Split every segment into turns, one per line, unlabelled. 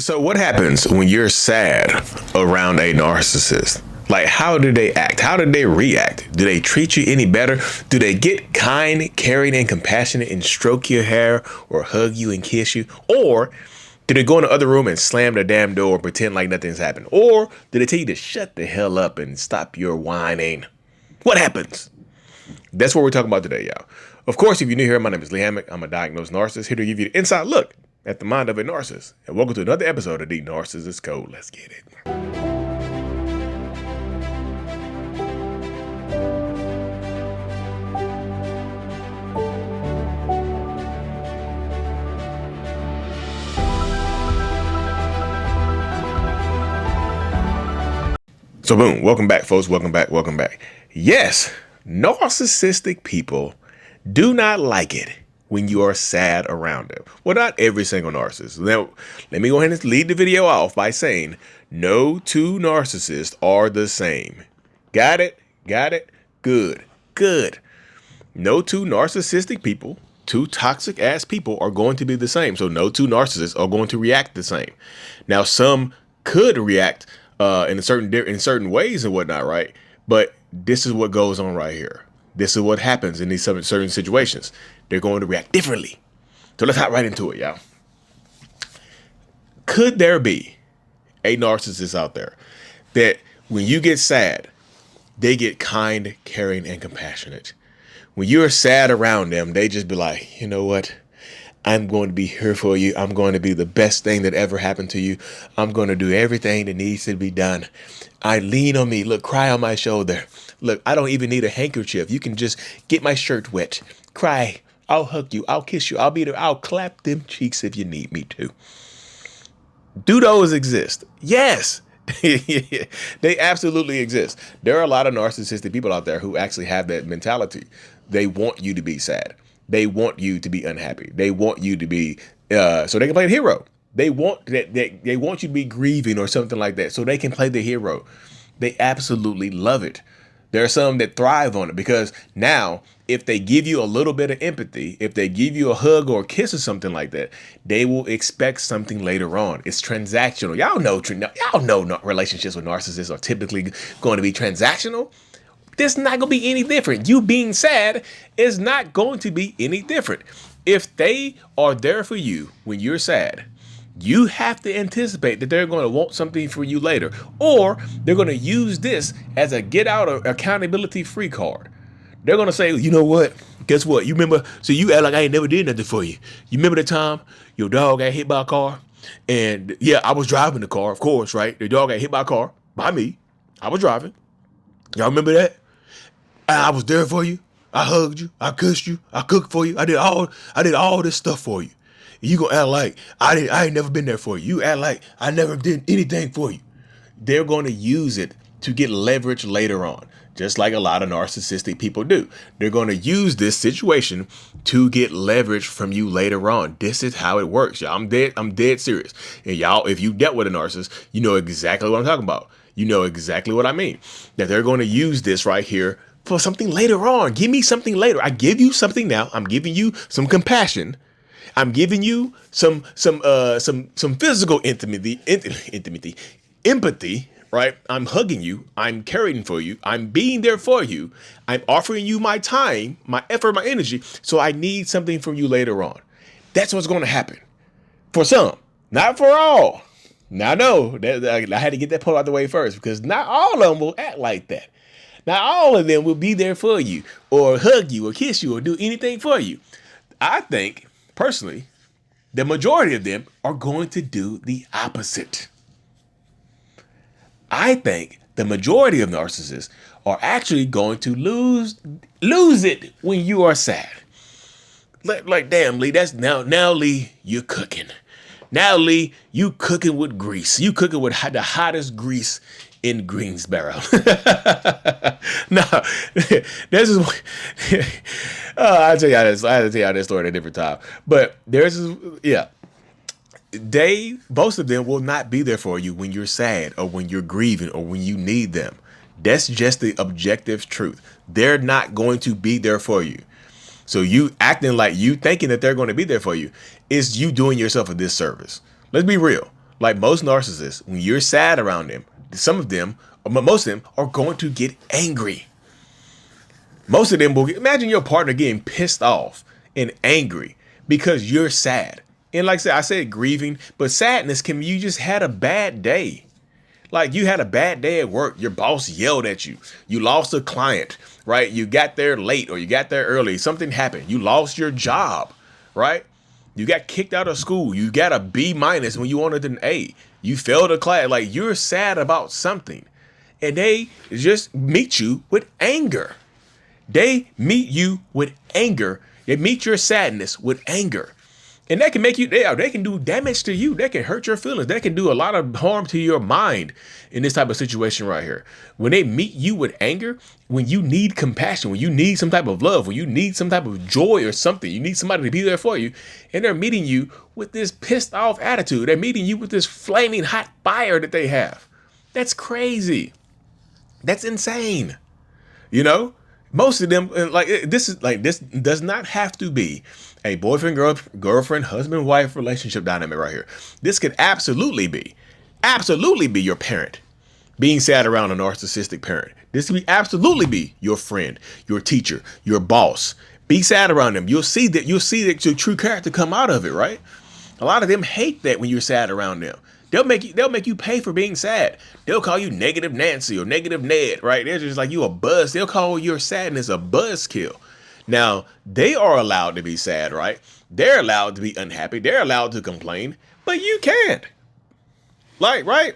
So what happens when you're sad around a narcissist? Like, how do they act? How do they react? Do they treat you any better? Do they get kind, caring, and compassionate and stroke your hair or hug you and kiss you? Or do they go in the other room and slam the damn door and pretend like nothing's happened? Or do they tell you to shut the hell up and stop your whining? What happens? That's what we're talking about today, y'all. Of course, if you're new here, my name is Lee Hammock. I'm a diagnosed narcissist, here to give you the inside look at the mind of a narcissist. And welcome to another episode of the Narcissist Code. Let's get it. So boom, welcome back, folks. Welcome back. Yes, narcissistic people do not like it when you are sad around them. Well, not every single narcissist. Now, let me go ahead and lead the video off by saying no two narcissists are the same. Got it? Good. No two narcissistic people, two toxic ass people are going to be the same. So no two narcissists are going to react the same. Now, some could react in certain ways and whatnot, right? But this is what goes on right here. This is what happens in these certain situations. They're going to react differently. So let's hop right into it, y'all. Could there be a narcissist out there that when you get sad, they get kind, caring, and compassionate? When you're sad around them, they just be like, you know what? I'm going to be here for you. I'm going to be the best thing that ever happened to you. I'm going to do everything that needs to be done. Lean on me. Look, cry on my shoulder. Look, I don't even need a handkerchief. You can just get my shirt wet. Cry. I'll hug you. I'll kiss you. I'll be there. I'll clap them cheeks if you need me to. Do those exist? Yes. They absolutely exist. There are a lot of narcissistic people out there who actually have that mentality. They want you to be sad. They want you to be unhappy. They want you to be so they can play the hero. They want they want you to be grieving or something like that so they can play the hero. They absolutely love it. There are some that thrive on it because now if they give you a little bit of empathy, if they give you a hug or a kiss or something like that, they will expect something later on. It's transactional. Y'all know relationships with narcissists are typically going to be transactional. This is not going to be any different. You being sad is not going to be any different. If they are there for you when you're sad, you have to anticipate that they're going to want something for you later, or they're going to use this as a get out of accountability free card. They're going to say, you know what? Guess what? You remember? So you act like I ain't never did nothing for you. You remember the time your dog got hit by a car? And yeah, I was driving the car, of course, right? The dog got hit by a car by me. I was driving. Y'all remember that? I was there for you. I hugged you. I kissed you. I cooked for you. I did all this stuff for you. You gonna act like I ain't never been there for you. You act like I never did anything for you. They're going to use it to get leverage later on, just like a lot of narcissistic people do. They're going to use this situation to get leverage from you later on. This is how it works, y'all. I'm dead serious. And y'all, if you dealt with a narcissist, you know exactly what I'm talking about. You know exactly what I mean. That they're going to use this right here for something later on. Give me something later. I give you something now. I'm giving you some compassion. I'm giving you some physical empathy, right? I'm hugging you. I'm caring for you. I'm being there for you. I'm offering you my time, my effort, my energy. So I need something from you later on. That's what's going to happen for some, not for all. Now, no, I had to get that part out of the way first because not all of them will act like that. Not all of them will be there for you or hug you or kiss you or do anything for you. I think, personally, the majority of them are going to do the opposite. I think the majority of narcissists are actually going to lose it when you are sad. Like damn, Lee, that's now Lee, you're cooking. Now, Lee, you cooking with grease. You cooking with the hottest grease in Greensboro. No, this is. I'll tell you how this. I had to tell you how this story at a different time. But most of them will not be there for you when you're sad or when you're grieving or when you need them. That's just the objective truth. They're not going to be there for you. So you acting like you thinking that they're going to be there for you is you doing yourself a disservice. Let's be real. Like most narcissists, when you're sad around them, some of them, or most of them, are going to get angry. Most of them will imagine your partner getting pissed off and angry because you're sad. And like I said grieving, but sadness can be you just had a bad day. Like you had a bad day at work. Your boss yelled at you. You lost a client, right? You got there late or you got there early. Something happened. You lost your job, right? You got kicked out of school. You got a B- when you wanted an A. You failed a class. Like you're sad about something. And they just meet you with anger. They meet you with anger. They meet your sadness with anger. And that can make you, they can do damage to you. They can hurt your feelings. They can do a lot of harm to your mind in this type of situation right here. When they meet you with anger, when you need compassion, when you need some type of love, when you need some type of joy or something, you need somebody to be there for you. And they're meeting you with this pissed off attitude. They're meeting you with this flaming hot fire that they have. That's crazy. That's insane. You know? Most of them, this does not have to be a boyfriend, girlfriend, husband, wife relationship dynamic right here. This could absolutely be your parent being sad around a narcissistic parent. This could absolutely be your friend, your teacher, your boss. Be sad around them. You'll see that your true character come out of it, right? A lot of them hate that when you're sad around them. They'll make you pay for being sad. They'll call you negative Nancy or negative Ned, right? They're just like you a buzz. They'll call your sadness a buzzkill. Now, they are allowed to be sad, right? They're allowed to be unhappy. They're allowed to complain, but you can't. Like, right?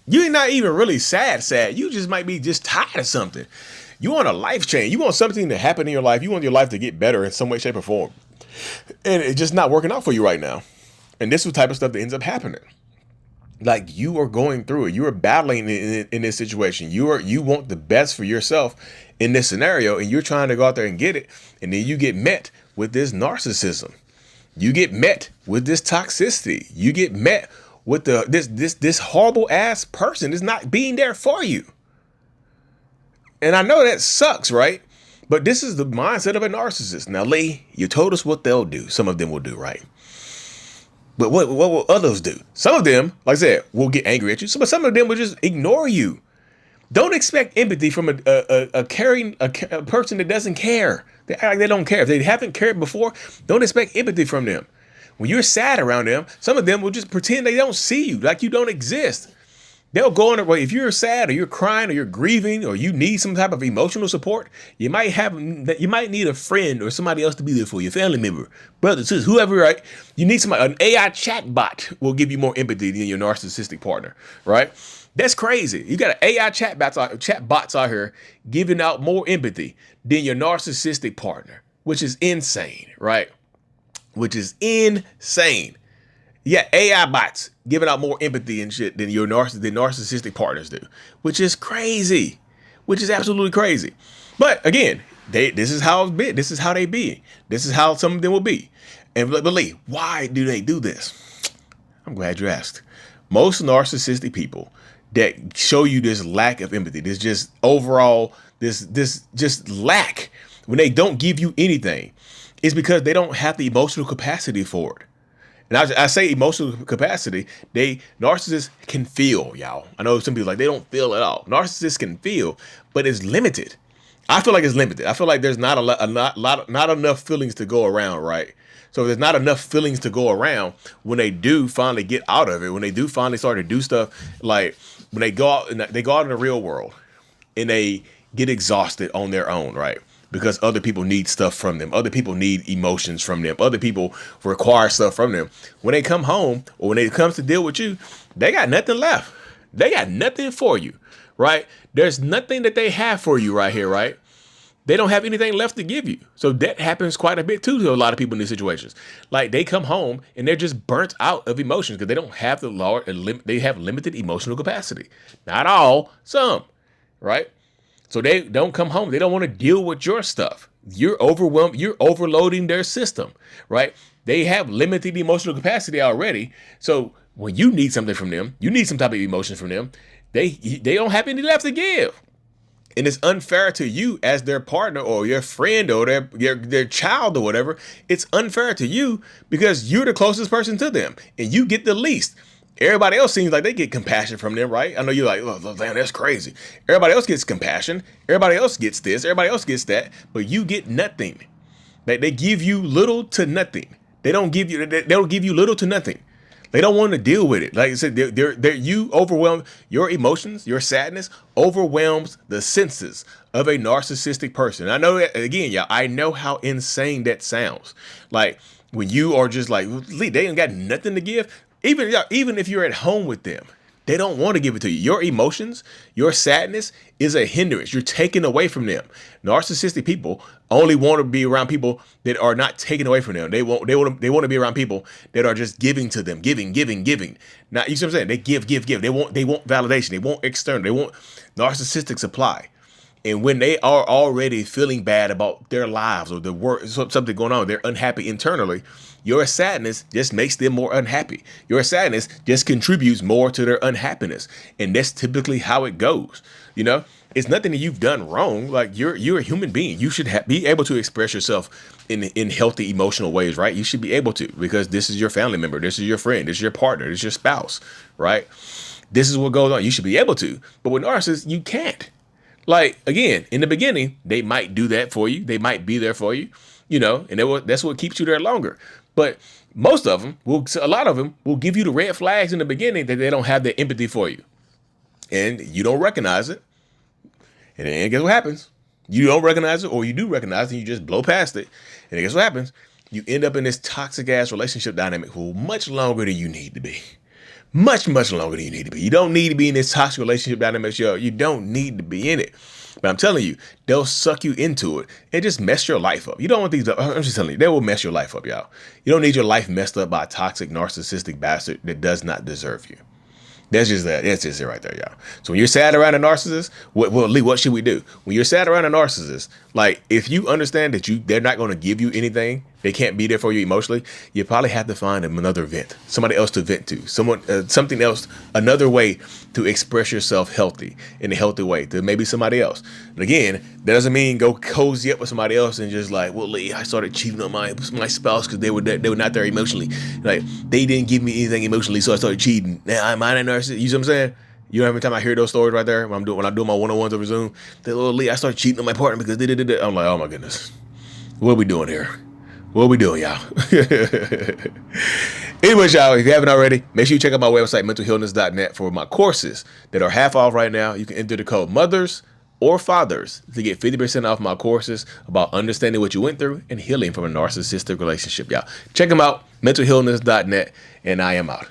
You're not even really sad. You just might be just tired of something. You want a life change. You want something to happen in your life. You want your life to get better in some way, shape, or form. And it's just not working out for you right now. And this is the type of stuff that ends up happening. Like you are going through it. You are battling in this situation. You want the best for yourself in this scenario, and you're trying to go out there and get it. And then you get met with this narcissism. You get met with this toxicity. You get met with this horrible ass person that's not being there for you. And I know that sucks, right? But this is the mindset of a narcissist. Now, Lee, you told us what they'll do. Some of them will do, right? But what will others do? Some of them, like I said, will get angry at you. But some of them will just ignore you. Don't expect empathy from a caring person that doesn't care. They act like they don't care. If they haven't cared before, don't expect empathy from them. When you're sad around them, some of them will just pretend they don't see you, like you don't exist. They'll go on if you're sad or you're crying or you're grieving or you need some type of emotional support, you might need a friend or somebody else to be there for you, family member, brother, sister, whoever, right? You need somebody, an AI chat bot will give you more empathy than your narcissistic partner, right? That's crazy. You got an AI chat bots out here giving out more empathy than your narcissistic partner, which is insane, right? Which is insane. Yeah, AI bots giving out more empathy and shit than your narcissistic partners do, which is crazy, which is absolutely crazy. But again, this is how it's been. This is how they be. This is how some of them will be. And but Lee, why do they do this? I'm glad you asked. Most narcissistic people that show you this lack of empathy, this just overall, this just lack when they don't give you anything, is because they don't have the emotional capacity for it. And I say emotional capacity, narcissists can feel, y'all. I know some people like they don't feel at all. Narcissists can feel, but it's limited. I feel like it's limited. I feel like there's not enough feelings to go around, right? So if there's not enough feelings to go around, when they do finally get out of it, when they do finally start to do stuff, like when they go out in the real world and they get exhausted on their own, right? Because other people need stuff from them. Other people need emotions from them. Other people require stuff from them. When they come home or when it comes to deal with you, they got nothing left. They got nothing for you, right? There's nothing that they have for you right here, right? They don't have anything left to give you. So that happens quite a bit too to a lot of people in these situations. Like they come home and they're just burnt out of emotions because they don't have they have limited emotional capacity. Not all, some, right? So they don't come home. They don't want to deal with your stuff. You're overwhelmed. You're overloading their system, right? They have limited emotional capacity already. So when you need something from them, you need some type of emotion from them, they don't have any left to give. And it's unfair to you as their partner or your friend or their child or whatever. It's unfair to you because you're the closest person to them and you get the least. Everybody else seems like they get compassion from them, right? I know you're like, oh, damn, that's crazy. Everybody else gets compassion. Everybody else gets this. Everybody else gets that. But you get nothing. They give you little to nothing. They don't give you little to nothing. They don't want to deal with it. Like I said, you overwhelm your emotions, your sadness overwhelms the senses of a narcissistic person. I know that, again, y'all, I know how insane that sounds. Like when you are just like, Lee, they ain't got nothing to give. Even if you're at home with them, they don't want to give it to you. Your emotions, your sadness is a hindrance. You're taken away from them. Narcissistic people only want to be around people that are not taken away from them. They want to be around people that are just giving to them, giving. Not, you see what I'm saying? They give. They want validation. They want external. They want narcissistic supply. And when they are already feeling bad about their lives or the work, something going on, they're unhappy internally, your sadness just makes them more unhappy. Your sadness just contributes more to their unhappiness. And that's typically how it goes. You know, it's nothing that you've done wrong. Like you're a human being. You should be able to express yourself in healthy emotional ways, right? You should be able to, because this is your family member. This is your friend. This is your partner. This is your spouse, right? This is what goes on. You should be able to. But with narcissists, you can't. Like, again, in the beginning, they might do that for you. They might be there for you, you know, and that's what keeps you there longer. But a lot of them will give you the red flags in the beginning that they don't have the empathy for you. And you don't recognize it. And then guess what happens? You don't recognize it, or you do recognize it, and you just blow past it. And then guess what happens? You end up in this toxic ass relationship dynamic for much longer than you need to be. Much longer than you need to be. You don't need to be in this toxic relationship dynamic, yo. You don't need to be in it. But I'm telling you, they'll suck you into it and just mess your life up. You don't want these. I'm just telling you, they will mess your life up, y'all. You don't need your life messed up by a toxic, narcissistic bastard that does not deserve you. That's just that. That's just it right there, y'all. So when you're sad around a narcissist, Lee, what should we do? When you're sad around a narcissist, like if you understand that they're not going to give you anything, they can't be there for you emotionally, you probably have to find them another vent, somebody else to vent to, something else, another way to express yourself in a healthy way to maybe somebody else. And again, that doesn't mean go cozy up with somebody else and just like, well, Lee, I started cheating on my spouse because they were not there emotionally. Like they didn't give me anything emotionally, so I started cheating. Now I'm not a narcissist. You see what I'm saying? You know, every time I hear those stories right there, when I do my one-on-ones over Zoom, they go, Lee, I started cheating on my partner because they did. I'm like, oh my goodness, what are we doing here? What are we doing, y'all? Anyways, y'all, if you haven't already, make sure you check out my website, mentalhealness.net, for my courses that are half off right now. You can enter the code MOTHERS or FATHERS to get 50% off my courses about understanding what you went through and healing from a narcissistic relationship, y'all. Check them out, mentalhealness.net, and I am out.